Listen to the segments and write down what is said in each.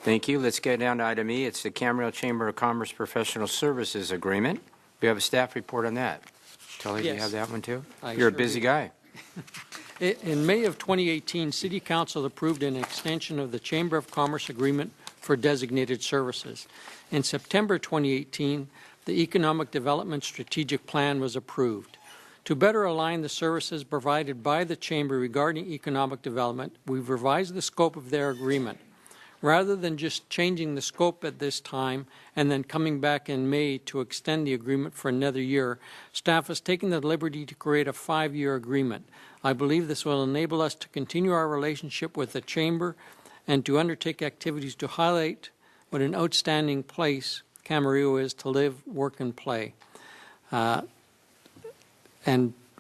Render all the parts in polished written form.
Thank you. Let's get down to item E. It's the Camarillo Chamber of Commerce Professional Services Agreement. We have a staff report on that. Tully, do you Yes. have that one too? I You're a sure busy do. guy. In May of 2018, City Council approved an extension of the Chamber of Commerce agreement for designated services. In September 2018, the Economic Development Strategic Plan was approved. To better align the services provided by the Chamber regarding economic development, we've revised the scope of their agreement. Rather than just changing the scope at this time and then coming back in May to extend the agreement for another year, staff has taken the liberty to create a 5-year agreement. I believe this will enable us to continue our relationship with the Chamber and to undertake activities to highlight what an outstanding place Camarillo is to live, work, and play. And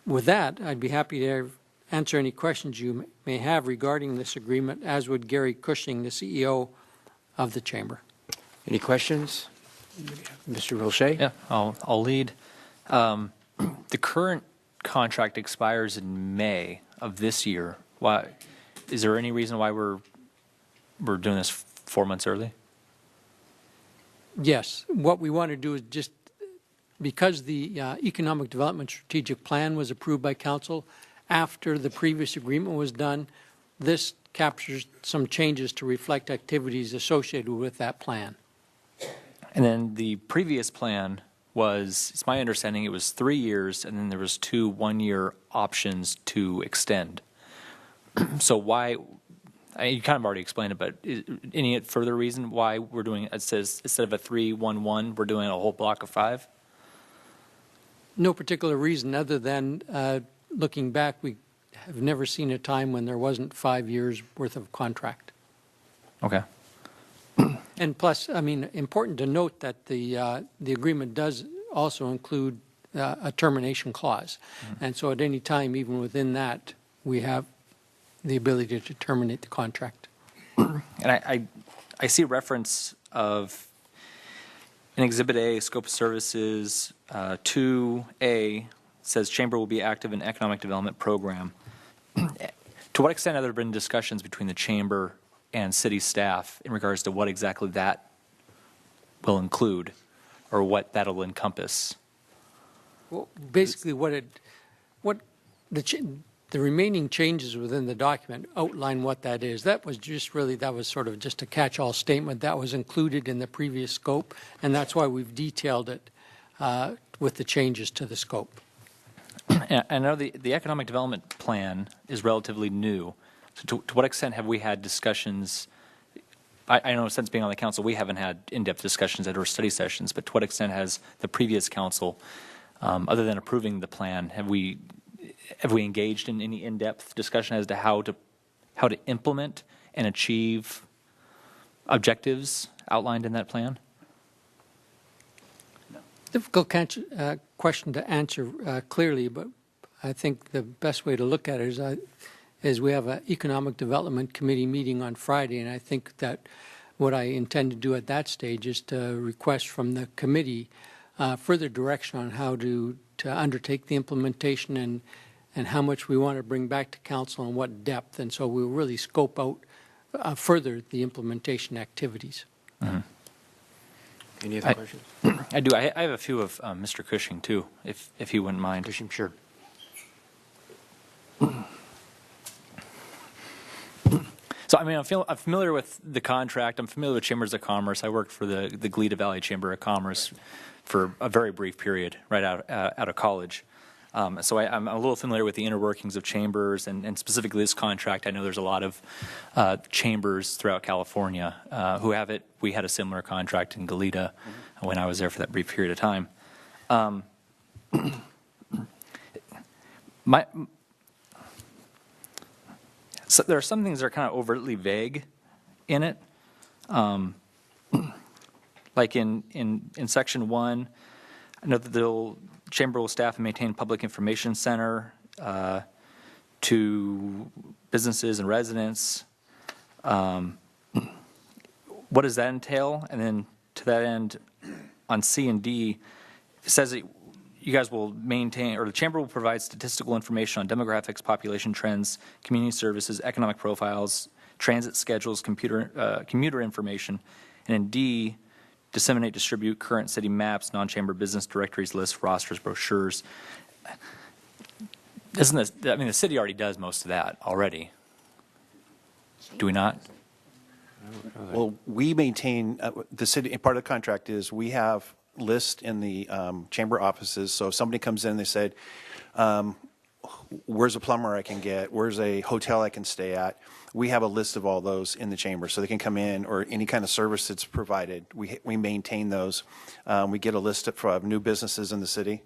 with that, I'd be happy to answer any questions you may have regarding this agreement, as would Gary Cushing, the CEO of the Chamber. Any questions? Mr. Vilche? Yeah, I'll lead. The current contract expires in May of this year. Why? Is there any reason why we're doing this 4 months early? Yes, what we want to do is just, because the Economic Development Strategic Plan was approved by Council after the previous agreement was done, this captures some changes to reflect activities associated with that plan. And then the previous plan was, it's my understanding, it was 3 years, and then there was 2 one-year options to extend. So why? You kind of already explained it, but any further reason why we're doing it says instead of a 3-1-1, we're doing a whole block of 5? No particular reason other than looking back, we have never seen a time when there wasn't 5 years worth of contract. Okay. And plus, I mean, important to note that the agreement does also include a termination clause. Mm-hmm. And so at any time, even within that, we have the ability to terminate the contract. And I see reference of in Exhibit A, Scope of Services, 2A, says Chamber will be active in economic development program. To what extent have there been discussions between the Chamber and city staff in regards to what exactly that will include or what that'll encompass? Well, basically the remaining changes within the document outline what that is. That was sort of just a catch-all statement that was included in the previous scope, and that's why we've detailed it with the changes to the scope. I know the economic development plan is relatively new. So to what extent have we had discussions? I know since being on the council, we haven't had in-depth discussions at our study sessions, but to what extent has the previous council, other than approving the plan, have we engaged in any in-depth discussion as to how to implement and achieve objectives outlined in that plan? Difficult question to answer clearly, but I think the best way to look at it is we have an Economic Development Committee meeting on Friday, and I think that what I intend to do at that stage is to request from the committee further direction on how to undertake the implementation and how much we want to bring back to council and what depth. And so we'll really scope out further the implementation activities. Mm-hmm. Any other questions? I do. I have a few of Mr. Cushing, too, if he wouldn't mind. Cushing, sure. So, I mean, I'm familiar with the contract. I'm familiar with Chambers of Commerce. I worked for the Gleta Valley Chamber of Commerce for a very brief period right out of college. So I'm a little familiar with the inner workings of chambers and specifically this contract. I know there's a lot of chambers throughout California who have it. We had a similar contract in Goleta when I was there for that brief period of time. So there are some things that are kind of overtly vague in it. Like in Section 1, I know that the Chamber will staff and maintain public information center to businesses and residents. What does that entail? And then to that end, on C and D, it says that you guys will maintain, or the Chamber will provide statistical information on demographics, population trends, community services, economic profiles, transit schedules, commuter information, and in D, disseminate, distribute current city maps, non-chamber business directories, lists, rosters, brochures. Isn't this, I mean, the city already does most of that already. Do we not? Well, we maintain, the city, part of the contract is we have lists in the chamber offices. So if somebody comes in and they said, where's a plumber I can get? Where's a hotel I can stay at? We have a list of all those in the chamber. So they can come in, or any kind of service that's provided. We maintain those. We get a list of new businesses in the city,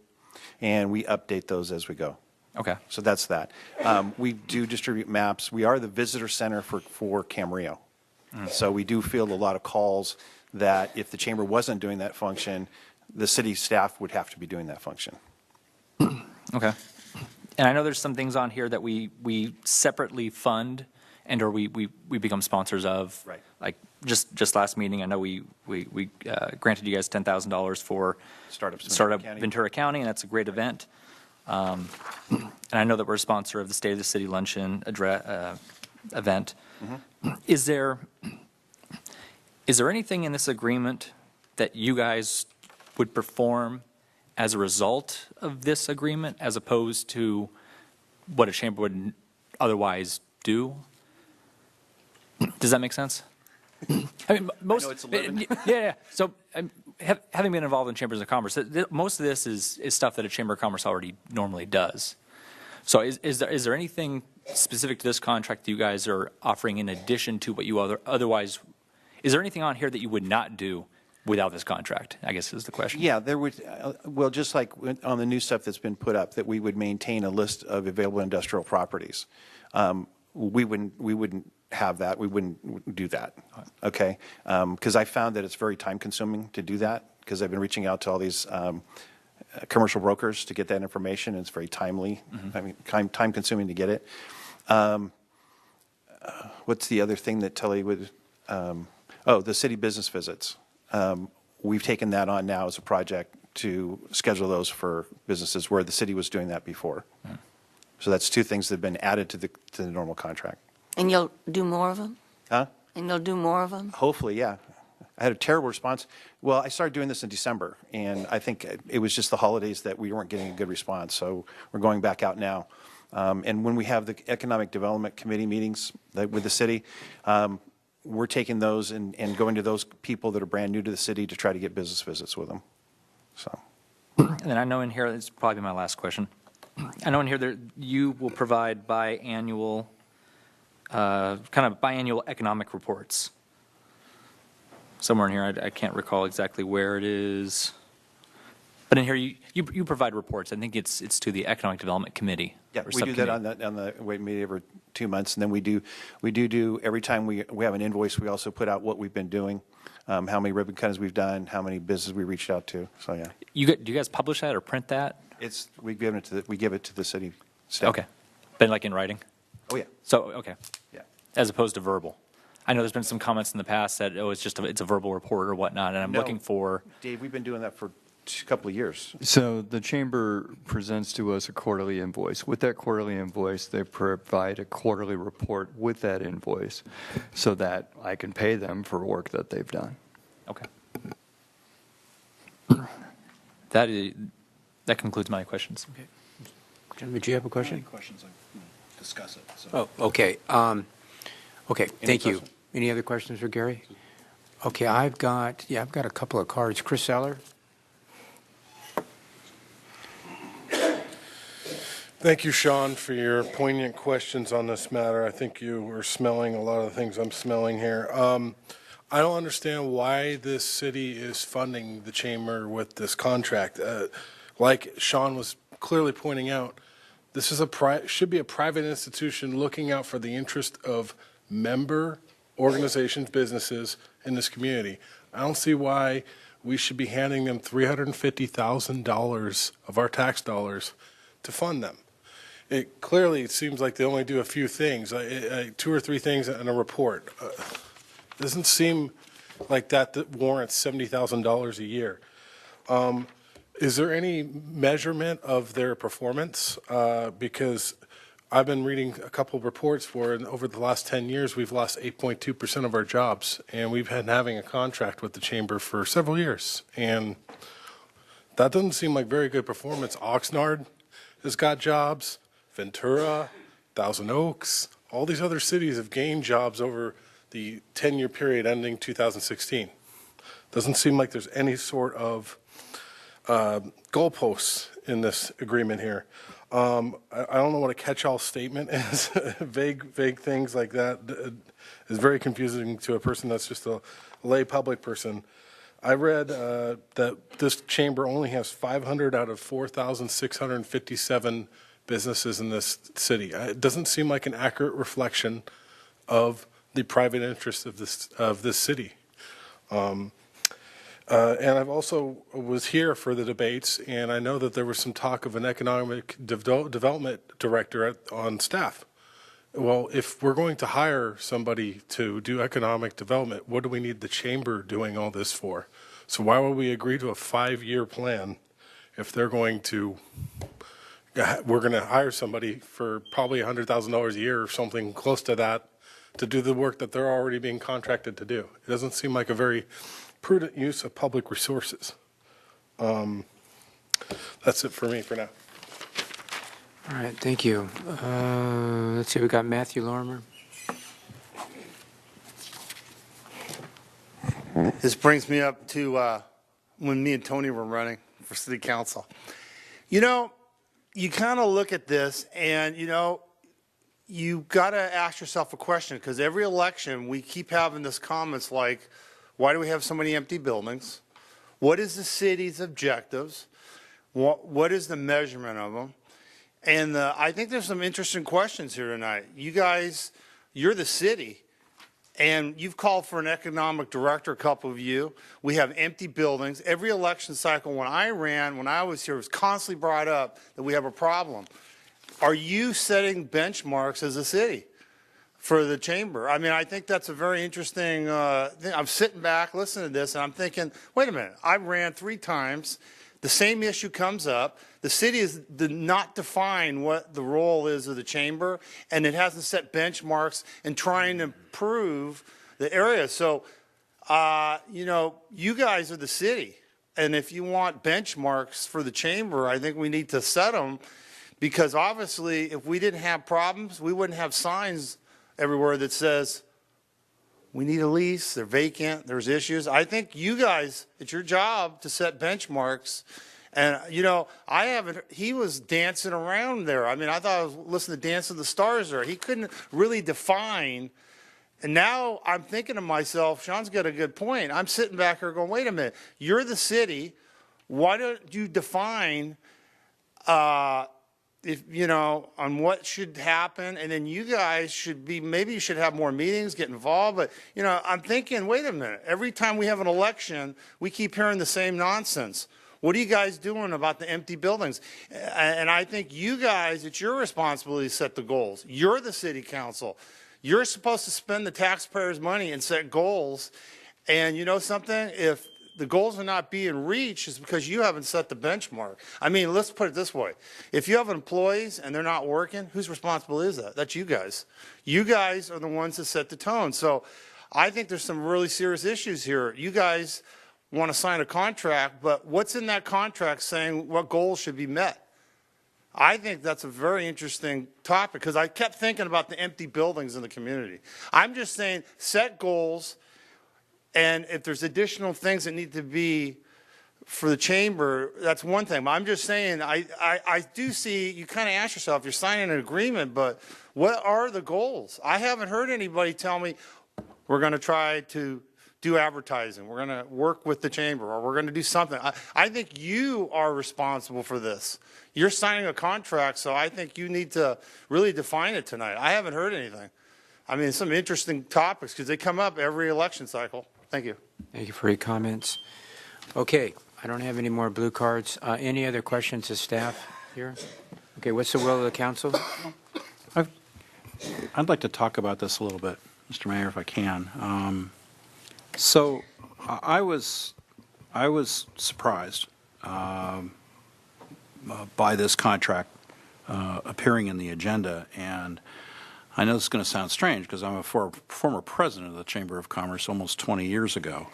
and we update those as we go. Okay. So that's that. We do distribute maps. We are the visitor center for Camarillo. So we do field a lot of calls that if the chamber wasn't doing that function, the city staff would have to be doing that function. Okay. And I know there's some things on here that we separately fund and or we become sponsors of. Right. Like just last meeting, I know we granted you guys $10,000 for Startup Ventura County, and that's a great event. And I know that we're a sponsor of the State of the City Luncheon event. Mm-hmm. Is there anything in this agreement that you guys would perform as a result of this agreement, as opposed to what a chamber would otherwise do? Does that make sense? I mean, most. I know it's 11. Yeah. So, having been involved in chambers of commerce, most of this is stuff that a chamber of commerce already normally does. So, is there anything specific to this contract that you guys are offering in addition to what you otherwise? Is there anything on here that you would not do without this contract, I guess is the question. Yeah, there would, well, just like on the new stuff that's been put up, that we would maintain a list of available industrial properties. We wouldn't have that. We wouldn't do that, okay? Because I found that it's very time-consuming to do that, because I've been reaching out to all these commercial brokers to get that information, and it's very timely. Mm-hmm. I mean, time-consuming to get it. What's the other thing that Tully would, the city business visits. We've taken that on now as a project to schedule those for businesses where the city was doing that before. Mm. So that's two things that have been added to the normal contract. And you'll do more of them? Huh? And you'll do more of them? Hopefully, yeah. I had a terrible response. Well, I started doing this in December, and I think it was just the holidays that we weren't getting a good response. So we're going back out now. And when we have the Economic Development Committee meetings with the city, we're taking those and going to those people that are brand new to the city to try to get business visits with them. So. And then I know in here, this is probably my last question. I know in here that you will provide biannual economic reports. Somewhere in here, I can't recall exactly where it is. But in here, you provide reports. I think it's to the Economic Development Committee. Yeah, we do that on the wait meeting every 2 months, and then we do every time we have an invoice. We also put out what we've been doing, how many ribbon cuttings we've done, how many businesses we reached out to. So yeah. Do you guys publish that or print that? We give it to the city staff. Okay, but like in writing. Oh yeah. So okay. Yeah. As opposed to verbal. I know there's been some comments in the past that it's a verbal report or whatnot, and I'm looking for. Dave, we've been doing that for a couple of years. So the chamber presents to us a quarterly invoice. With that quarterly invoice, they provide a quarterly report with that invoice so that I can pay them for work that they've done. Okay. That concludes my questions. Okay. Gentlemen, do you have a question? Any questions? I discuss it. So. Oh, okay. Okay, thank you. Any other questions for Gary? Okay, I've got a couple of cards. Chris Seller. Thank you, Sean, for your poignant questions on this matter. I think you were smelling a lot of the things I'm smelling here. I don't understand why this city is funding the chamber with this contract. Like Sean was clearly pointing out, this is should be a private institution looking out for the interest of member organizations, businesses in this community. I don't see why we should be handing them $350,000 of our tax dollars to fund them. It clearly seems like they only do a few things, 2 or 3 things in a report. Doesn't seem like that warrants $70,000 a year. Is there any measurement of their performance? Because I've been reading a couple of reports where over the last 10 years, we've lost 8.2% of our jobs, and we've been having a contract with the chamber for several years. And that doesn't seem like very good performance. Oxnard has got jobs, Ventura, Thousand Oaks, all these other cities have gained jobs over the 10-year period ending 2016. Doesn't seem like there's any sort of goalposts in this agreement here. I don't know what a catch-all statement is. vague things like that is very confusing to a person that's just a lay public person. I read that this chamber only has 500 out of 4,657 businesses in this city. It doesn't seem like an accurate reflection of the private interests of this city. And I've also was here for the debates, and I know that there was some talk of an economic development director on staff. Well, if we're going to hire somebody to do economic development, what do we need the chamber doing all this for? So why would we agree to a 5-year plan if they're going to, we're going to hire somebody for probably $100,000 a year or something close to that to do the work that they're already being contracted to do? It doesn't seem like a very prudent use of public resources. That's it for me for now. All right, thank you. Let's see, we got Matthew Lorimer. This brings me up to when me and Tony were running for city council. You know, you kind of look at this and, you know, you got to ask yourself a question, because every election we keep having this comments like, why do we have so many empty buildings? What is the city's objectives? What is the measurement of them? And I think there's some interesting questions here tonight. You guys, you're the city, and you've called for an economic director, a couple of you. We have empty buildings. Every election cycle, when I was here, it was constantly brought up that we have a problem. Are you setting benchmarks as a city for the chamber? I mean, I think that's a very interesting thing. I'm sitting back, listening to this, and I'm thinking, wait a minute, I ran 3 times. The same issue comes up. The city did not define what the role is of the chamber, and it hasn't set benchmarks in trying to improve the area. So, you know, you guys are the city, and if you want benchmarks for the chamber, I think we need to set them, because obviously if we didn't have problems, we wouldn't have signs everywhere that says we need a lease, they're vacant, there's issues. I think you guys, it's your job to set benchmarks. And, you know, he was dancing around there. I mean, I thought I was listening to Dance of the Stars there. He couldn't really define. And now I'm thinking to myself, Sean's got a good point. I'm sitting back here going, wait a minute, you're the city. Why don't you define if, you know, on what should happen, and then you guys should be, maybe you should have more meetings, get involved. But, you know, I'm thinking, wait a minute, every time we have an election, we keep hearing the same nonsense. What are you guys doing about the empty buildings? And I think you guys, it's your responsibility to set the goals. You're the city council. You're supposed to spend the taxpayers' money and set goals. And you know something? If the goals are not being reached, it's because you haven't set the benchmark. I mean, let's put it this way. If you have employees and they're not working, whose responsibility is that? That's you guys. You guys are the ones that set the tone. So I think there's some really serious issues here. You guys want to sign a contract, but what's in that contract saying what goals should be met? I think that's a very interesting topic, because I kept thinking about the empty buildings in the community. I'm just saying set goals, and if there's additional things that need to be for the chamber, that's one thing. But I'm just saying, I do see, you kind of ask yourself, you're signing an agreement, but what are the goals? I haven't heard anybody tell me we're going to try to do advertising, we're going to work with the chamber, or we're going to do something. I think you are responsible for this. You're signing a contract, so I think you need to really define it tonight. I haven't heard anything. I mean, some interesting topics, because they come up every election cycle. Thank you. Thank you for your comments. Okay, I don't have any more blue cards. Any other questions of staff here? Okay, what's the will of the council? I'd like to talk about this a little bit, Mr. Mayor, if I can. So I was surprised by this contract appearing in the agenda. And I know this is going to sound strange because I'm a former president of the Chamber of Commerce almost 20 years ago.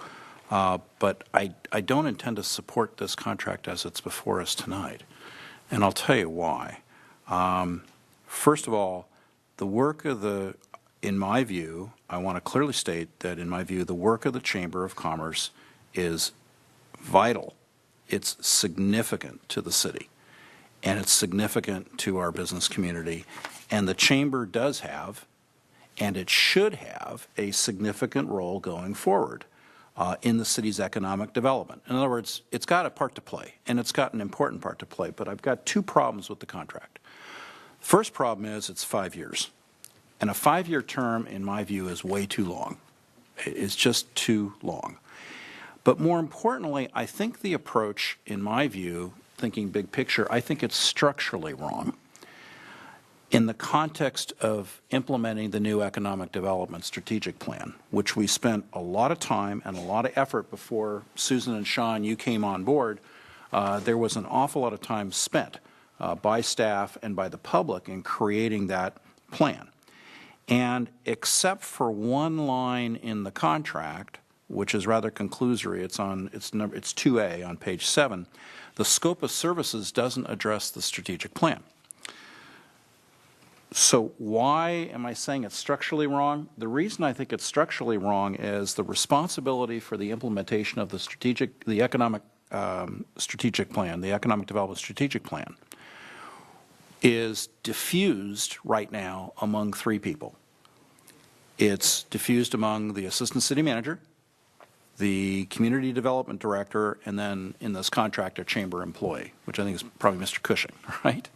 But I don't intend to support this contract as it's before us tonight. And I'll tell you why. First of all, the work of in my view, I want to clearly state that in my view, the work of the Chamber of Commerce is vital. It's significant to the city, and it's significant to our business community. And the Chamber does have, and it should have, a significant role going forward in the city's economic development. In other words, it's got a part to play, and it's got an important part to play. But I've got two problems with the contract. First problem is it's 5 years. And a 5-year term, in my view, is way too long. It's just too long. But more importantly, I think the approach, in my view, thinking big picture, I think it's structurally wrong. In the context of implementing the new economic development strategic plan, which we spent a lot of time and a lot of effort before Susan and Sean, you came on board, there was an awful lot of time spent by staff and by the public in creating that plan. And except for one line in the contract, which is rather conclusory, it's 2A on page 7, the scope of services doesn't address the strategic plan. So why am I saying it's structurally wrong? The reason I think it's structurally wrong is the responsibility for the implementation of the economic strategic plan, the economic development strategic plan, is diffused right now among 3 people. It's diffused among the assistant city manager, the community development director, and then in this contract, a chamber employee, which I think is probably Mr. Cushing, right?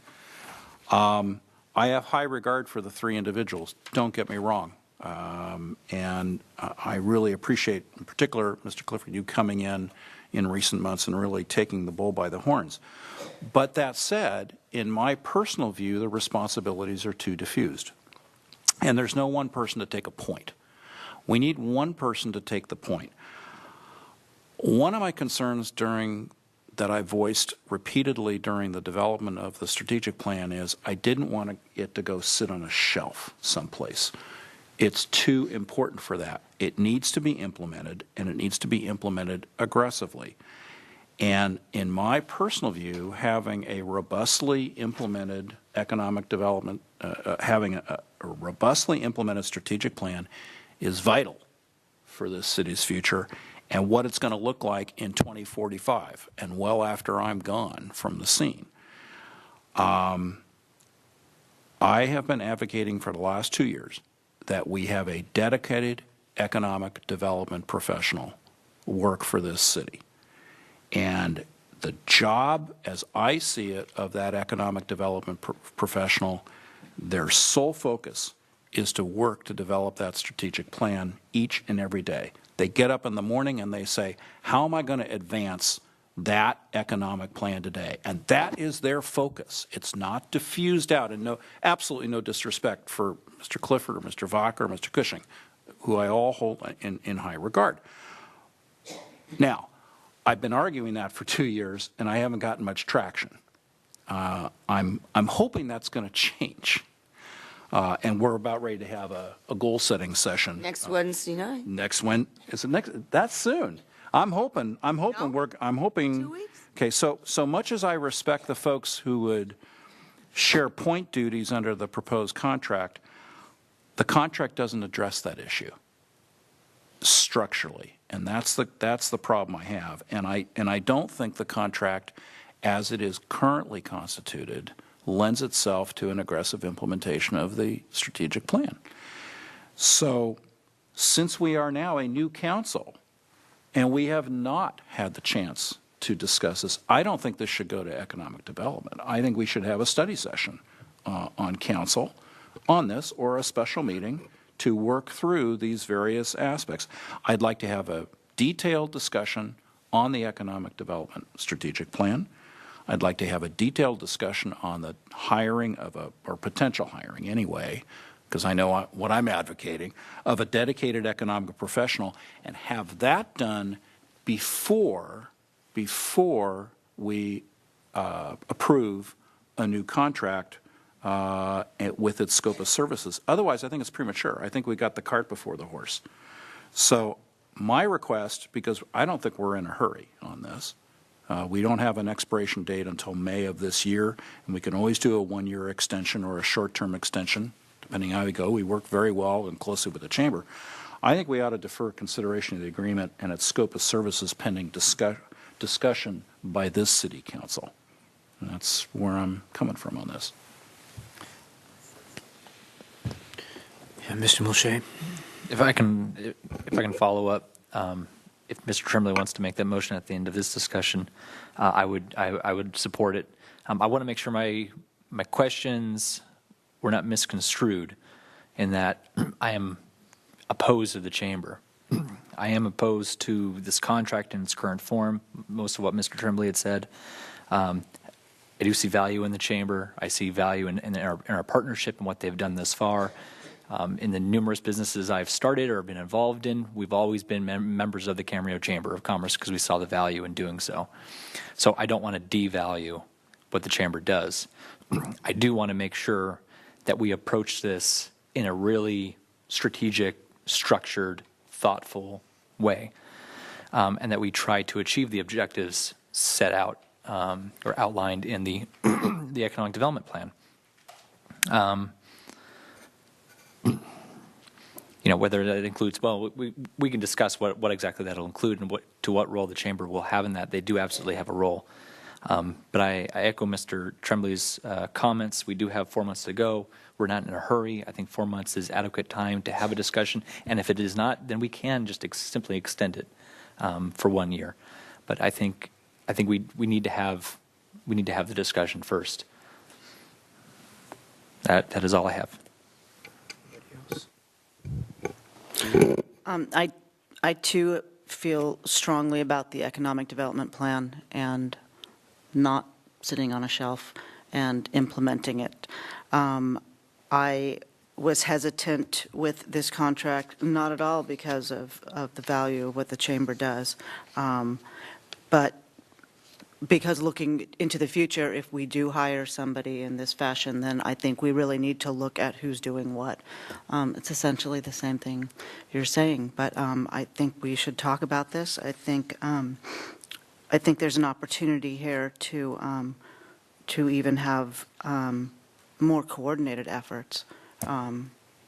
I have high regard for the 3 individuals, don't get me wrong. And I really appreciate, in particular, Mr. Clifford, you coming in recent months and really taking the bull by the horns. But that said, in my personal view, the responsibilities are too diffused. And there's no one person to take a point. We need one person to take the point. One of my concerns that I voiced repeatedly during the development of the strategic plan is I didn't want it to go sit on a shelf someplace. It's too important for that. It needs to be implemented, and it needs to be implemented aggressively. And in my personal view, having a robustly implemented economic development, having a robustly implemented strategic plan is vital for this city's future and what it's going to look like in 2045 and well after I'm gone from the scene. I have been advocating for the last 2 years that we have a dedicated economic development professional work for this city. And the job, as I see it, of that economic development professional, their sole focus is to work to develop that strategic plan each and every day. They get up in the morning and they say, how am I going to advance that economic plan today? And that is their focus. It's not diffused out, and absolutely no disrespect for Mr. Clifford or Mr. Vaca or Mr. Cushing, who I all hold in high regard. Now, I've been arguing that for 2 years, and I haven't gotten much traction. I'm hoping that's going to change. And we're about ready to have a goal-setting session. Next Wednesday night. That's soon. I'm hoping. No? I'm hoping. 2 weeks? Okay, so much as I respect the folks who would share point duties under the proposed contract, the contract doesn't address that issue structurally, and that's the problem I have. And I don't think the contract, as it is currently constituted, lends itself to an aggressive implementation of the strategic plan. So, since we are now a new council, and we have not had the chance to discuss this, I don't think this should go to economic development. I think we should have a study session on council on this, or a special meeting to work through these various aspects. I'd like to have a detailed discussion on the economic development strategic plan. I'd like to have a detailed discussion on the hiring of or potential hiring anyway, because I know what I'm advocating, of a dedicated economic professional, and have that done before we approve a new contract with its scope of services. Otherwise, I think it's premature. I think we got the cart before the horse. So my request, because I don't think we're in a hurry on this, we don't have an expiration date until May of this year, and we can always do a one-year extension or a short-term extension, depending how we go. We work very well and closely with the Chamber. I think we ought to defer consideration of the agreement and its scope of services pending discussion by this City Council. And that's where I'm coming from on this. Yeah, Mr. Mulchay? If I can follow up, if Mr. Tremblay wants to make that motion at the end of this discussion, I would support it. I want to make sure my questions were not misconstrued in that I am opposed to the Chamber. I am opposed to this contract in its current form, most of what Mr. Tremblay had said. I do see value in the Chamber. I see value in our partnership and what they've done thus far. In the numerous businesses I've started or been involved in, we've always been members of the Camarillo Chamber of Commerce because we saw the value in doing so. So I don't want to devalue what the Chamber does. I do want to make sure that we approach this in a really strategic, structured, thoughtful way, and that we try to achieve the objectives set out or outlined in the the economic development plan. Whether that includes, well, we can discuss what exactly that'll include and what role the Chamber will have in that. They do absolutely have a role. But I echo Mr. Tremblay's comments. We do have 4 months to go. We're not in a hurry. I think 4 months is adequate time to have a discussion. And if it is not, then we can just simply extend it for 1 year. But I think we need to have the discussion first. That is all I have. I too feel strongly about the economic development plan and not sitting on a shelf and implementing it. I was hesitant with this contract, not at all because of the value of what the Chamber does, but because looking into the future, if we do hire somebody in this fashion, then I think we really need to look at who's doing what. It's essentially the same thing you're saying, but I think we should talk about this. I think there's an opportunity here to even have more coordinated efforts,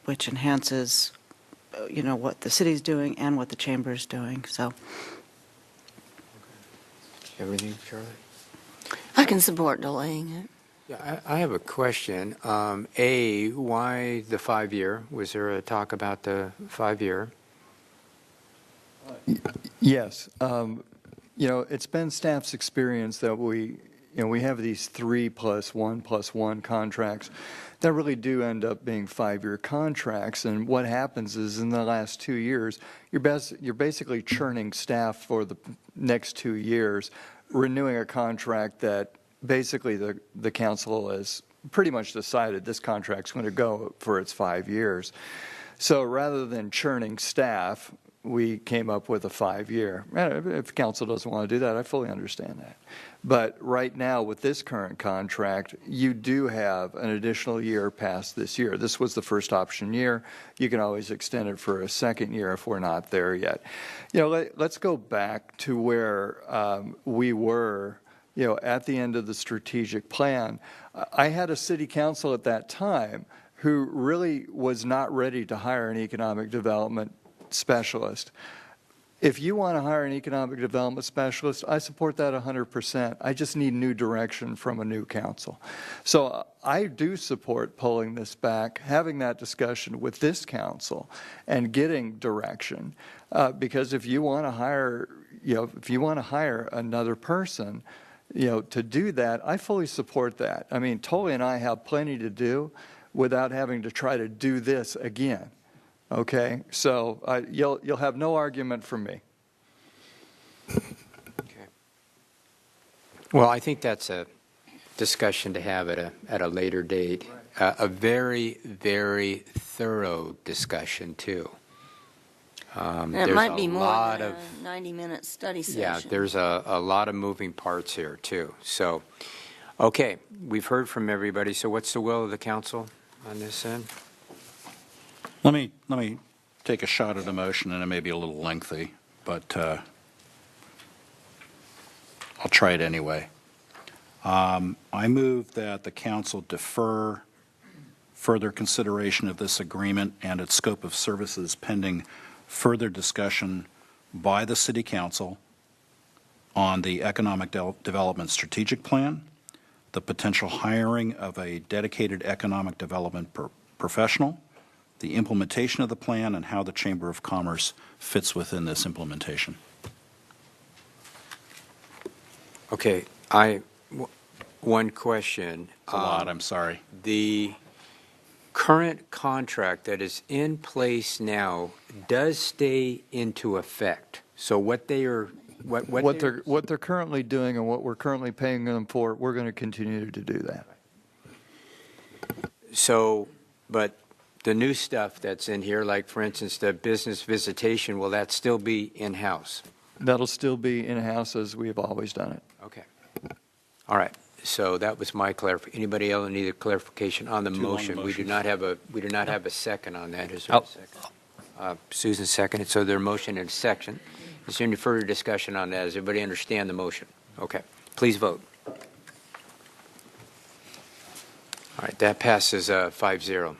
which enhances, what the city's doing and what the Chamber is doing. So. Everything, Charlie? I can support delaying it. Yeah, I have a question. Why the 5-year? Was there a talk about the 5-year? Yes. It's been staff's experience that we have these 3+1+1 contracts that really do end up being 5-year contracts. And what happens is in the last 2 years, you're basically churning staff for the next 2 years, renewing a contract that basically the council has pretty much decided this contract's going to go for its 5 years. So rather than churning staff, we came up with a 5-year. If council doesn't want to do that, I fully understand that. But right now, with this current contract, you do have an additional year past this year. This was the first option year. You can always extend it for a second year if we're not there yet. Let's go back to where we were, at the end of the strategic plan. I had a city council at that time who really was not ready to hire an economic development specialist. If you want to hire an economic development specialist, I support that 100%. I just need new direction from a new council. So I do support pulling this back, having that discussion with this council, and getting direction. Because if you want to hire, another person, to do that, I fully support that. I mean, Tully and I have plenty to do without having to try to do this again. Okay, so you'll have no argument from me. Okay. Well, I think that's a discussion to have at a later date. Right. A very, very thorough discussion too. It might be more than a 90-minute study session. Yeah, there's a lot of moving parts here too. So, Okay, we've heard from everybody, so what's the will of the council on this end? Let me take a shot at a motion, and it may be a little lengthy, but I'll try it anyway. I move that the council defer further consideration of this agreement and its scope of services pending further discussion by the City Council on the Economic Development Strategic Plan, the potential hiring of a dedicated economic development professional, the implementation of the plan, and how the Chamber of Commerce fits within this implementation. Okay, one question. It's a lot, I'm sorry. The current contract that is in place now does stay into effect. So what they are, What they're currently doing and what we're currently paying them for, we're going to continue to do that. So, but the new stuff that's in here, like for instance, the business visitation, will that still be in-house? That'll still be in-house as we have always done it. Okay. All right. So that was my clarification. Anybody else need a clarification on the Too long a motion? We motion. do not have a second on that. Is there a second? Susan seconded. So there's a motion and a second. Is there any further discussion on that? Does everybody understand the motion? Okay. Please vote. All right. That passes 5-0.